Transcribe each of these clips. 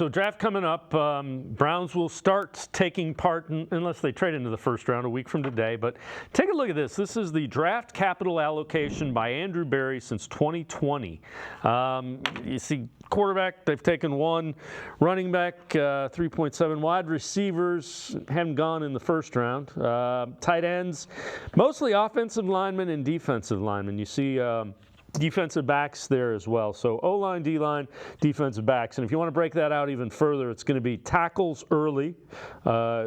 So draft coming up. Browns will start taking part, unless they trade into the first round a week from today. But take a look at this. This is the draft capital allocation by Andrew Berry since 2020. You see quarterback, they've taken one. Running back, 3.7. Wide receivers haven't gone in the first round. Tight ends, mostly offensive linemen and defensive linemen. You see defensive backs there as well. So O-line, D-line, defensive backs. And if you want to break that out even further, it's going to be tackles early,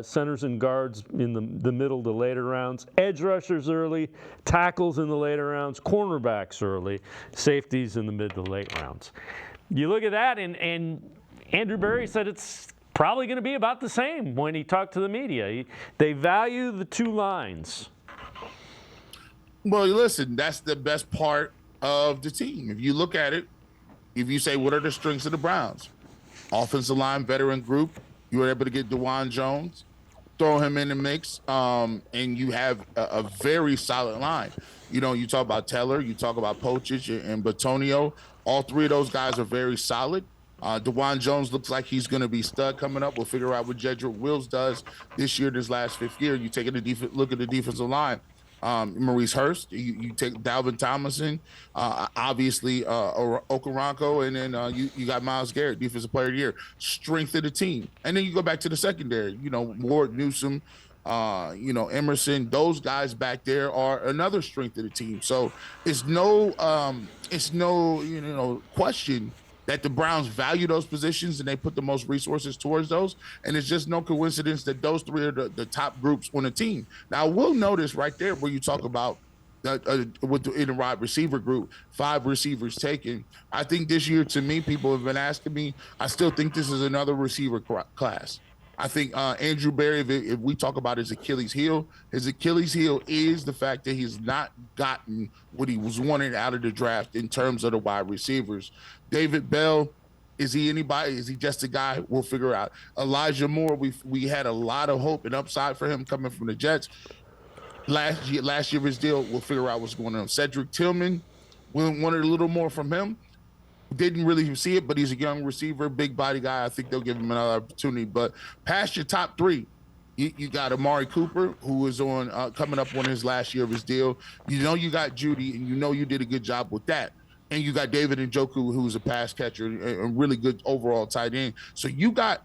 centers and guards in the middle to later rounds, edge rushers early, tackles in the later rounds, cornerbacks early, safeties in the mid to late rounds. You look at that, and Andrew Berry said it's probably going to be about the same when he talked to the media. They value the two lines. Well, listen, that's the best part of the team. If you look at it, if you say, what are the strengths of the Browns? Offensive line, veteran group. You were able to get DeJuan Jones, throw him in the mix, and you have a very solid line. You know, you talk about Teller, you talk about Pochich and Batonio. All three of those guys are very solid. DeJuan Jones looks like he's going to be stud coming up. We'll figure out what Jedrick Wills does this year, this last fifth year. You take a look at the defensive line. Maurice Hurst, you take Dalvin Tomlinson, obviously Okoronkwo, and then you got Myles Garrett, Defensive Player of the Year. Strength of the team. And then you go back to the secondary, you know, Ward, Newsome, Emerson, those guys back there are another strength of the team. So it's no question that the Browns value those positions and they put the most resources towards those. And it's just no coincidence that those three are the top groups on the team. Now, we'll notice right there where you talk about with in the wide receiver group, 5 receivers taken. I think this year, to me, people have been asking me, I still think this is another receiver class. I think Andrew Berry, if we talk about his Achilles heel is the fact that he's not gotten what he was wanting out of the draft in terms of the wide receivers. David Bell, is he anybody? Is he just a guy? We'll figure out. Elijah Moore, we had a lot of hope and upside for him coming from the Jets. Last year of his deal, we'll figure out what's going on. Cedric Tillman, we wanted a little more from him. Didn't really see it, but he's a young receiver, big body guy. I think they'll give him another opportunity. But past your top 3, you got Amari Cooper, who is on coming up on his last year of his deal. You know you got Judy, and you know you did a good job with that. And you got David Njoku, who's a pass catcher and really good overall tight end. So you got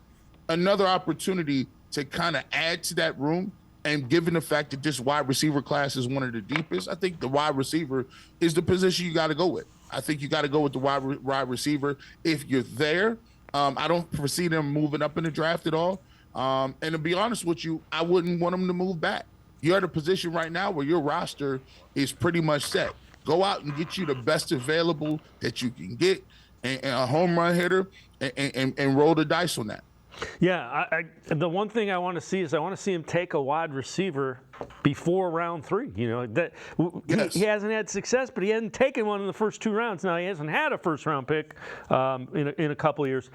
another opportunity to kind of add to that room. And given the fact that this wide receiver class is one of the deepest, I think the wide receiver is the position you got to go with. I think you got to go with the wide receiver if you're there. I don't foresee them moving up in the draft at all. And to be honest with you, I wouldn't want them to move back. You're at a position right now where your roster is pretty much set. Go out and get you the best available that you can get, and a home run hitter, and roll the dice on that. Yeah, the one thing I want to see is I want to see him take a wide receiver before round 3. You know, that yes. he hasn't had success, but he hasn't taken one in the first 2 rounds. Now, he hasn't had a first-round pick in a couple of years.